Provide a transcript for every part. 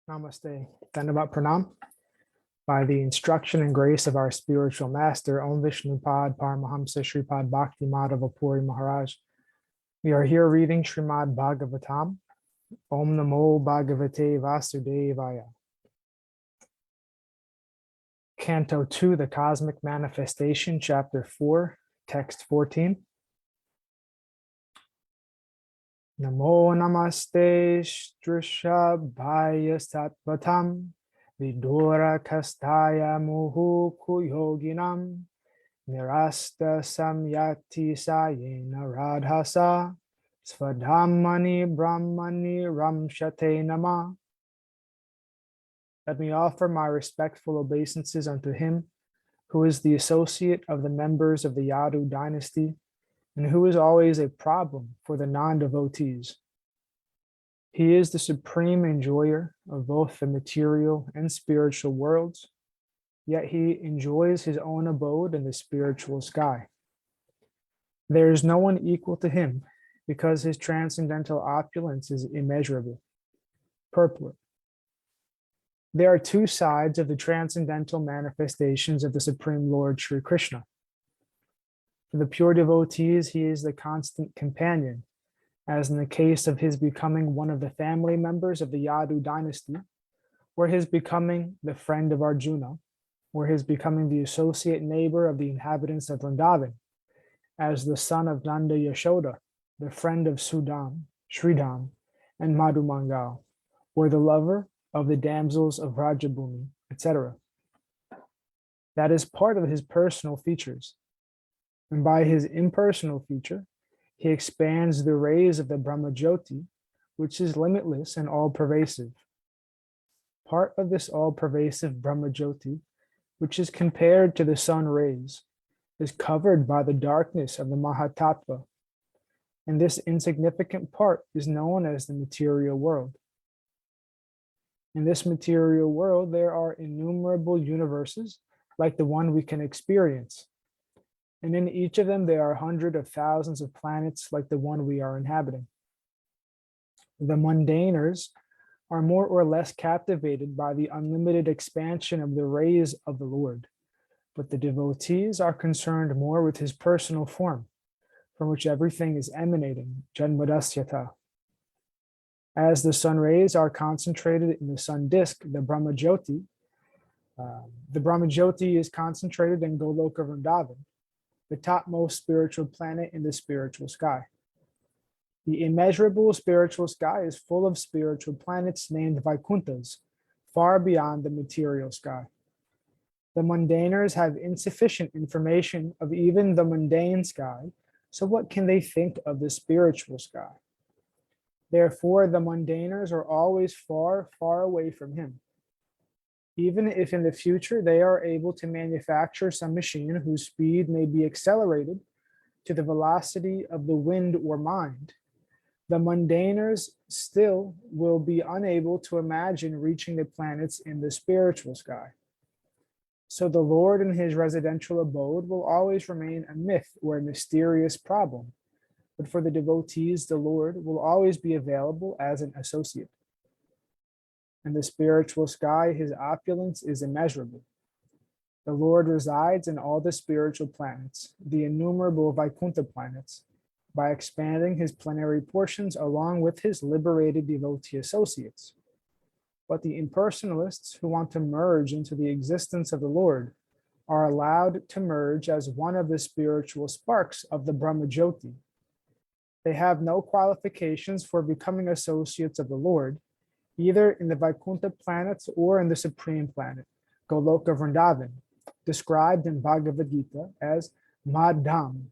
Namaste. Dandavat Pranam. By the instruction and grace of our spiritual master, Om Vishnupad Paramahamsa Shripad Bhakti Madhava Puri Maharaj, we are here reading Srimad Bhagavatam. Om Namo Bhagavate Vasudevaya. Canto 2, the Cosmic Manifestation, Chapter 4, Text 14. Namo Namaste Strishabhaya Sattvatam Vidura Kastaya Muhu Kuyoginam Nirasta Samyati Sayena Radhasa Svadhamani Brahmani Ramshate Nama. Let me offer my respectful obeisances unto him who is the associate of the members of the Yadu dynasty and who is always a problem for the non-devotees. He is the supreme enjoyer of both the material and spiritual worlds, yet he enjoys his own abode in the spiritual sky. There is no one equal to him because his transcendental opulence is immeasurable. Purport. There are two sides of the transcendental manifestations of the Supreme Lord Sri Krishna. For the pure devotees, he is the constant companion, as in the case of his becoming one of the family members of the Yadu dynasty, or his becoming the friend of Arjuna, or his becoming the associate neighbor of the inhabitants of Vrindavan, as the son of Nanda Yashoda, the friend of Sudam, Sridham, and Madhumangal, or the lover of the damsels of Rajabhumi, etc. That is part of his personal features. And by his impersonal feature, he expands the rays of the Brahmajyoti, which is limitless and all-pervasive. Part of this all-pervasive Brahmajyoti, which is compared to the sun rays, is covered by the darkness of the Mahatattva, and this insignificant part is known as the material world. In this material world, there are innumerable universes like the one we can experience. And in each of them, there are hundreds of thousands of planets like the one we are inhabiting. The mundaners are more or less captivated by the unlimited expansion of the rays of the Lord, but the devotees are concerned more with his personal form, from which everything is emanating, Janmadasyata. As the sun rays are concentrated in the sun disk, the Brahmajyoti is concentrated in Goloka Vrindavan, the topmost spiritual planet in the spiritual sky. The immeasurable spiritual sky is full of spiritual planets named Vaikunthas, far beyond the material sky. The mundaners have insufficient information of even the mundane sky, so what can they think of the spiritual sky? Therefore, the mundaners are always far, far away from him. Even if in the future they are able to manufacture some machine whose speed may be accelerated to the velocity of the wind or mind, the mundaners still will be unable to imagine reaching the planets in the spiritual sky. So the Lord in his residential abode will always remain a myth or a mysterious problem. But for the devotees, the Lord will always be available as an associate. In the spiritual sky, his opulence is immeasurable. The Lord resides in all the spiritual planets, the innumerable Vaikuntha planets, by expanding his plenary portions along with his liberated devotee associates. But the impersonalists who want to merge into the existence of the Lord are allowed to merge as one of the spiritual sparks of the Brahmajyoti. They have no qualifications for becoming associates of the Lord, either in the Vaikuntha planets or in the supreme planet, Goloka Vrindavan, described in Bhagavad Gita as Madham,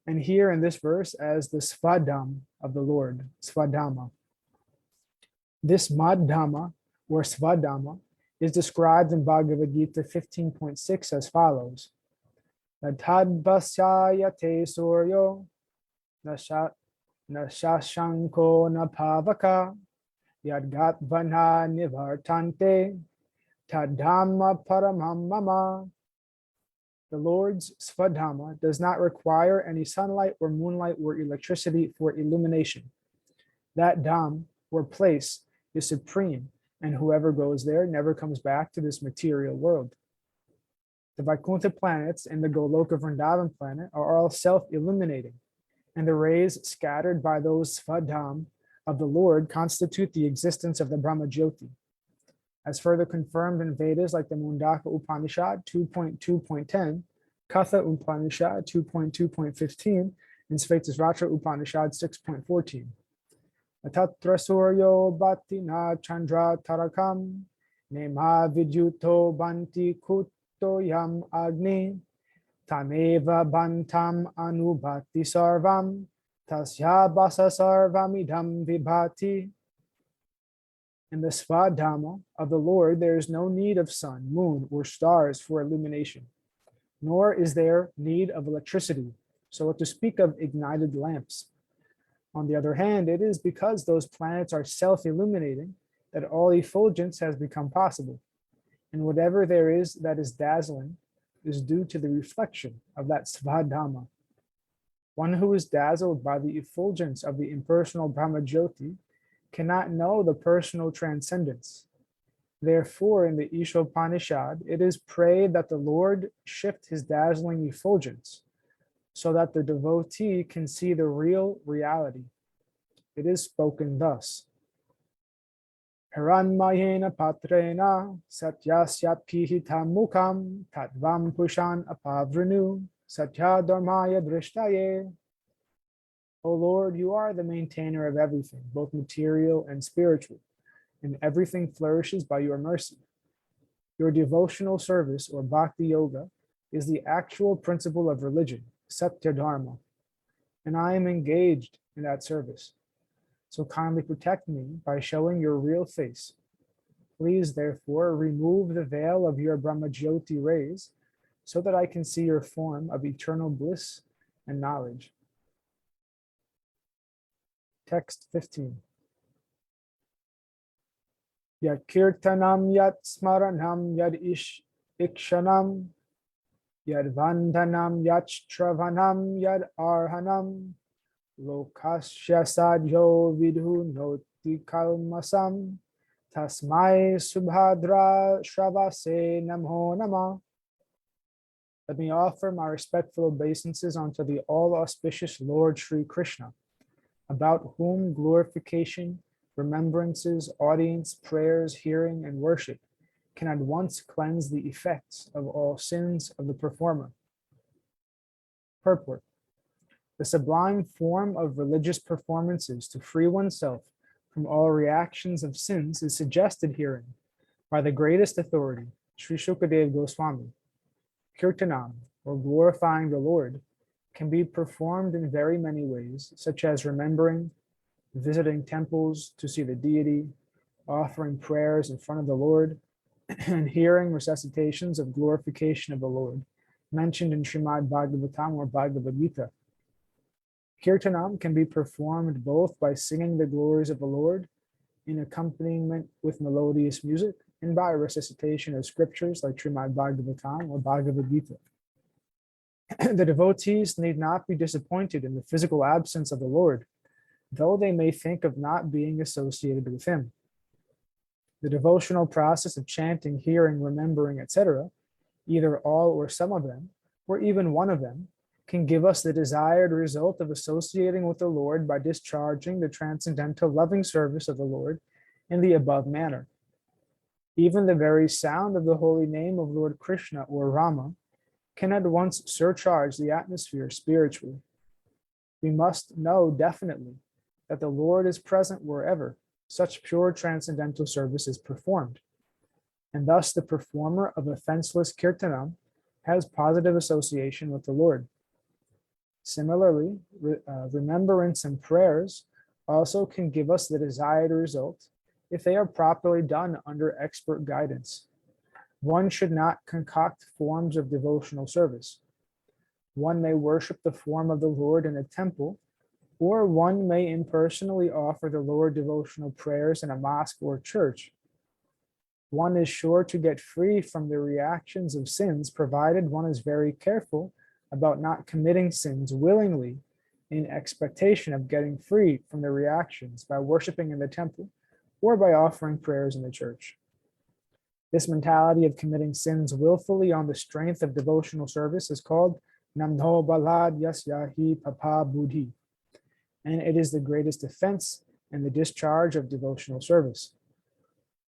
and here in this verse as the Svadham of the Lord, Svadhama. This Madhama or Svadhama is described in Bhagavad Gita 15.6 as follows. Natadvasyayate suryo nashashanko napavaka Yadgatvana nivartante tadhamma paramam mama. The Lord's Svadhamma does not require any sunlight or moonlight or electricity for illumination. That dham or place is supreme and whoever goes there never comes back to this material world. The Vaikuntha planets and the Goloka Vrindavan planet are all self-illuminating, and the rays scattered by those Svadham of the Lord constitute the existence of the Brahma Jyoti. As further confirmed in Vedas like the Mundaka Upanishad 2.2.10, Katha Upanishad 2.2.15, and Svetasratra Upanishad 6.14. Tatra suryo bhattina chandra tarakam nema vidyuto banti kuto yam agni tameva bantam anubhati sarvam tasya basa sarvamidam vibhati. In the Svadhamma of the Lord, there is no need of sun, moon, or stars for illumination, nor is there need of electricity, so to speak of ignited lamps. On the other hand, it is because those planets are self-illuminating that all effulgence has become possible, and whatever there is that is dazzling is due to the reflection of that Svadhamma. One who is dazzled by the effulgence of the impersonal Brahma Jyoti cannot know the personal transcendence. Therefore, in the Ishopanishad, it is prayed that the Lord shift his dazzling effulgence so that the devotee can see the real reality. It is spoken thus. Hiranmayena patrena satyasya pihita mukam tatvam pushan apavrinu satya dharmaya drishtaye. O Lord, you are the maintainer of everything, both material and spiritual, and everything flourishes by your mercy. Your devotional service, or bhakti yoga, is the actual principle of religion, satya dharma, and I am engaged in that service. So kindly protect me by showing your real face. Please, therefore, remove the veil of your Brahma Jyoti rays so that I can see your form of eternal bliss and knowledge. Text 15. Yat kirtanam yat smaranam yad ikshanam yad vandhanam yat shravanam yad arhanam lokasya sadyo vidhu noti kalmasam tasmai subhadra shravase namo nama. Let me offer my respectful obeisances unto the all-auspicious Lord Sri Krishna, about whom glorification, remembrances, audience, prayers, hearing, and worship can at once cleanse the effects of all sins of the performer. Purport. The sublime form of religious performances to free oneself from all reactions of sins is suggested herein by the greatest authority, Sri Shukadev Goswami. Kirtanam, or glorifying the Lord, can be performed in very many ways, such as remembering, visiting temples to see the deity, offering prayers in front of the Lord, and hearing recitations of glorification of the Lord, mentioned in Srimad Bhagavatam or Bhagavad Gita. Kirtanam can be performed both by singing the glories of the Lord in accompaniment with melodious music and by recitation of scriptures like Srimad Bhagavatam or Bhagavad Gita. The devotees need not be disappointed in the physical absence of the Lord, though they may think of not being associated with him. The devotional process of chanting, hearing, remembering, etc., either all or some of them, or even one of them, can give us the desired result of associating with the Lord by discharging the transcendental loving service of the Lord in the above manner. Even the very sound of the holy name of Lord Krishna or Rama can at once surcharge the atmosphere spiritually. We must know definitely that the Lord is present wherever such pure transcendental service is performed, and thus the performer of offenseless kirtanam has positive association with the Lord. Similarly, remembrance and prayers also can give us the desired result if they are properly done under expert guidance. One should not concoct forms of devotional service. One may worship the form of the Lord in a temple, or one may impersonally offer the Lord devotional prayers in a mosque or church. One is sure to get free from the reactions of sins, provided one is very careful about not committing sins willingly in expectation of getting free from the reactions by worshiping in the temple or by offering prayers in the church. This mentality of committing sins willfully on the strength of devotional service is called Namno Balad Yasyahi Papa Buddhi, and it is the greatest offense in the discharge of devotional service.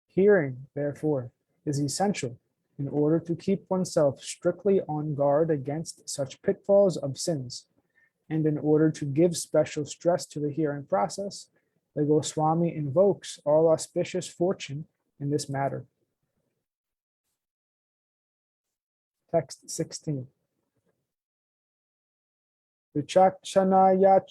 Hearing, therefore, is essential in order to keep oneself strictly on guard against such pitfalls of sins, and in order to give special stress to the hearing process, the Goswami invokes all auspicious fortune in this matter. Text 16. Vichakshana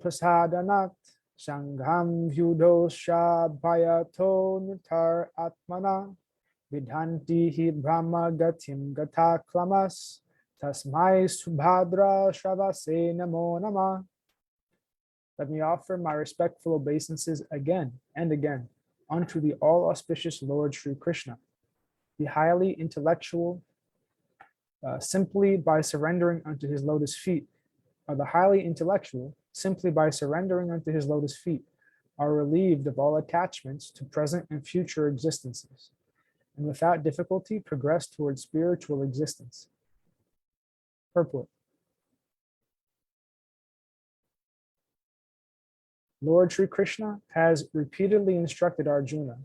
prasadanat sangham vyudosha bhayato nutar atmana vidhanti hi brahma gatim gata klamas tasmai subhadra shavase namo nama. Let me offer my respectful obeisances again and again unto the all-auspicious Lord Sri Krishna, the highly intellectual, simply by surrendering unto his lotus feet, the highly intellectual, simply by surrendering unto his lotus feet, are relieved of all attachments to present and future existences, and without difficulty progress towards spiritual existence. Purport. Lord Sri Krishna has repeatedly instructed Arjuna,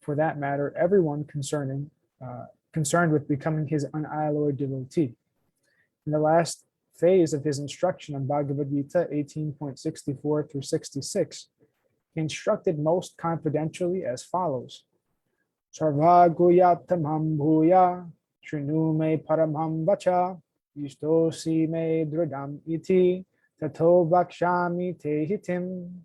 for that matter, everyone concerned with becoming his unalloyed devotee. In the last phase of his instruction on Bhagavad Gita 18.64 through 66, he instructed most confidentially as follows: Sarva guyatamam bhuya shrinu me paramam vacha ishtosi me dridam iti tato vakshami te hitim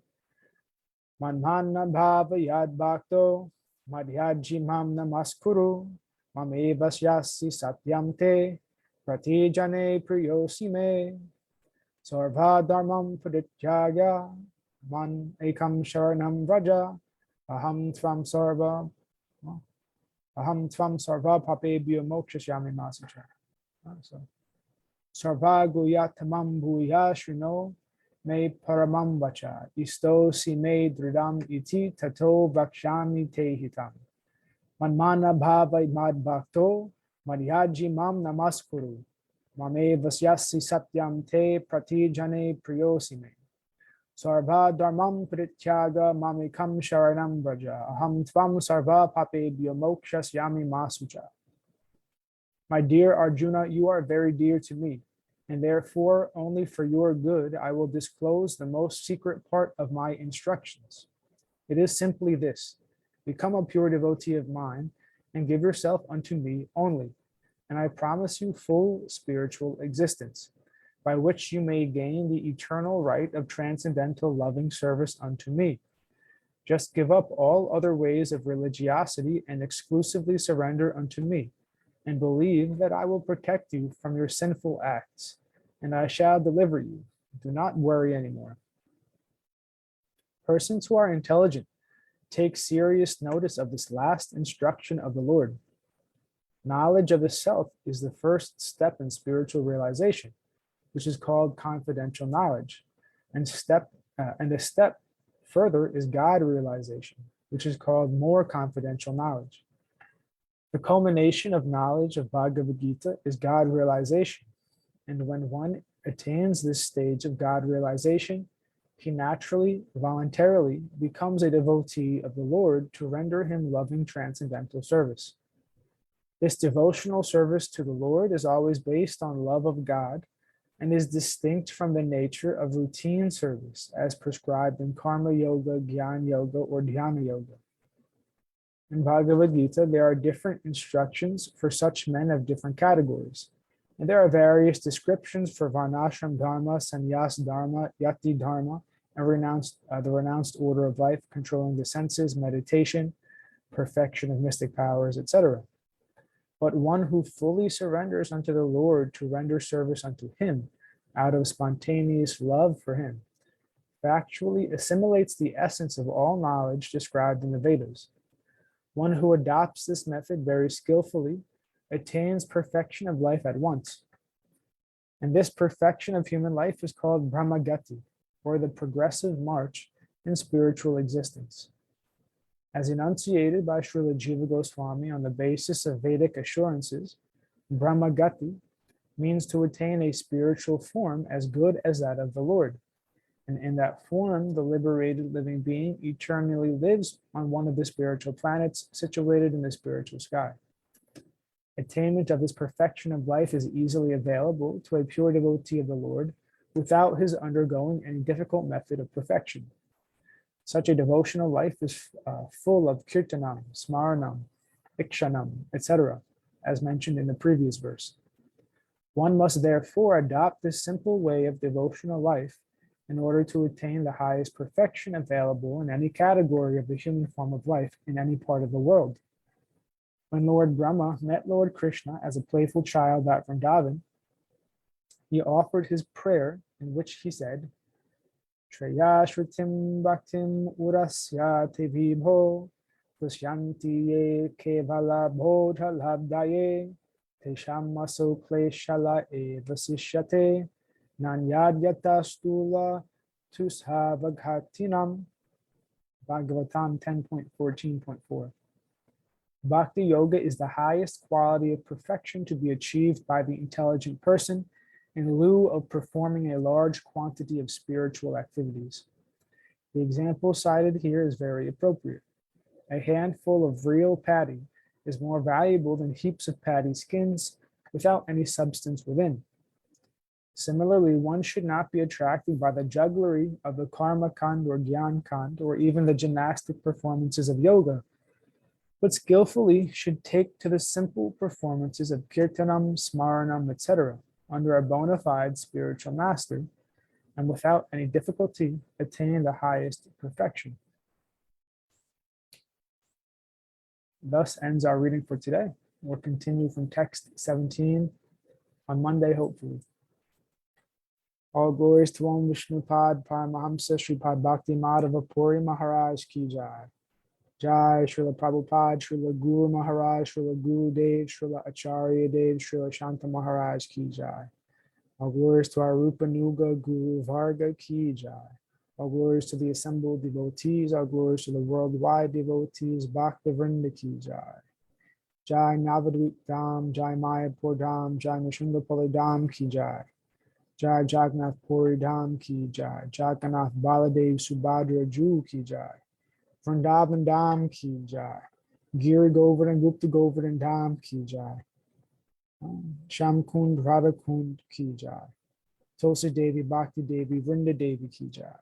manmana bhava yad bhakto madhyaji mam namaskuru mamevasyasi satyam te pratijane priyosi me sarva dharmam pradityaga man ekam sharanam vraja aham tvam sarva papebhyo mokshashyami masucha. So sarva guyatamam bhuya shrino me paramam vacha isto si me dridam iti tato vakshami te hitam manmana bhava mad bhakto madhyaji mam namaskuru mame vasyasi satyam te pratijane priyosi me sarva dharmam prityaga mamikam sharanam vraja aham tvam sarva papebhyo mokshashyami masucha. My dear Arjuna, you are very dear to me, and therefore only for your good I will disclose the most secret part of my instructions. It is simply this: become a pure devotee of mine and give yourself unto me only, and I promise you full spiritual existence, by which you may gain the eternal right of transcendental loving service unto me. Just give up all other ways of religiosity and exclusively surrender unto me, and believe that I will protect you from your sinful acts, and I shall deliver you. Do not worry anymore. Persons who are intelligent take serious notice of this last instruction of the Lord. Knowledge of the self is the first step in spiritual realization, which is called confidential knowledge, and the step further is God realization, which is called more confidential knowledge. The culmination of knowledge of Bhagavad Gita is God realization, and when one attains this stage of God realization, he naturally, voluntarily becomes a devotee of the Lord to render him loving transcendental service. This devotional service to the Lord is always based on love of God and is distinct from the nature of routine service as prescribed in Karma Yoga, Jnana Yoga, or Dhyana Yoga. In Bhagavad Gita, there are different instructions for such men of different categories, and there are various descriptions for Varnashram Dharma, Sannyas Dharma, Yati Dharma, and the renounced order of life, controlling the senses, meditation, perfection of mystic powers, etc. But one who fully surrenders unto the Lord to render service unto him out of spontaneous love for him, factually assimilates the essence of all knowledge described in the Vedas. One who adopts this method very skillfully attains perfection of life at once. And this perfection of human life is called Brahmagati, or the progressive march in spiritual existence. As enunciated by Srila Jiva Goswami on the basis of Vedic assurances, Brahmagati means to attain a spiritual form as good as that of the Lord. And in that form, the liberated living being eternally lives on one of the spiritual planets situated in the spiritual sky. Attainment of this perfection of life is easily available to a pure devotee of the Lord without his undergoing any difficult method of perfection. Such a devotional life is full of kirtanam, smaranam, ikshanam, etc., as mentioned in the previous verse. One must therefore adopt this simple way of devotional life in order to attain the highest perfection available in any category of the human form of life in any part of the world. When Lord Brahma met Lord Krishna as a playful child at Vrindavan, he offered his prayer in which he said, Treya Shrutim Bhaktim Urasya Tevibho Tushyanti Ye Kevala Bodha Labdaye Tesham Maso Kleshala E Vasishyate Nanyadyata Stula Tushavaghatinam. Bhagavatam 10.14.4. Bhakti Yoga is the highest quality of perfection to be achieved by the intelligent person in lieu of performing a large quantity of spiritual activities. The example cited here is very appropriate. A handful of real paddy is more valuable than heaps of paddy skins without any substance within. Similarly, one should not be attracted by the jugglery of the karma kand or gyan kand or even the gymnastic performances of yoga, but skillfully should take to the simple performances of kirtanam, smaranam, etc., under a bona fide spiritual master, and without any difficulty attain the highest perfection. Thus ends our reading for today. We'll continue from text 17 on Monday, hopefully. All glories to Om Vishnupad Paramahamsa Sripad Bhakti Madhava Puri Maharaj Ki Jai. Jai Srila Prabhupada, Srila Guru Maharaj, Srila Guru Dev, Srila Acharya Dev, Srila Shanta Maharaj Ki Jai. All glories to our Rupa Nuga Guru Varga Ki Jai. All glories to the assembled devotees. All glories to the worldwide devotees. Bhakta Vrinda Ki Jai. Jai Navadvip Dham, Jai Mayapur Dham, Jai Nishundapali Dham Ki Jai. Jai Jagannath Puri Dham Ki Jai. Jagannath Baladev Subhadra Ju Ki Jai. Vrindavan Dham Ki Jai. Giri Govardhan Gupta Govardhan Dham Ki Jai. Shamkund Radha Kund Ki Jai. Tulsi Devi Bhakti Devi Vrinda Devi Ki Jai.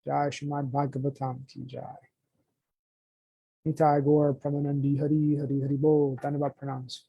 Jai Srimad Bhagavatam Ki Jai. Nitai Gaur Pramanandi Hari Hari Hari Bol. Dhanyavad Pranams.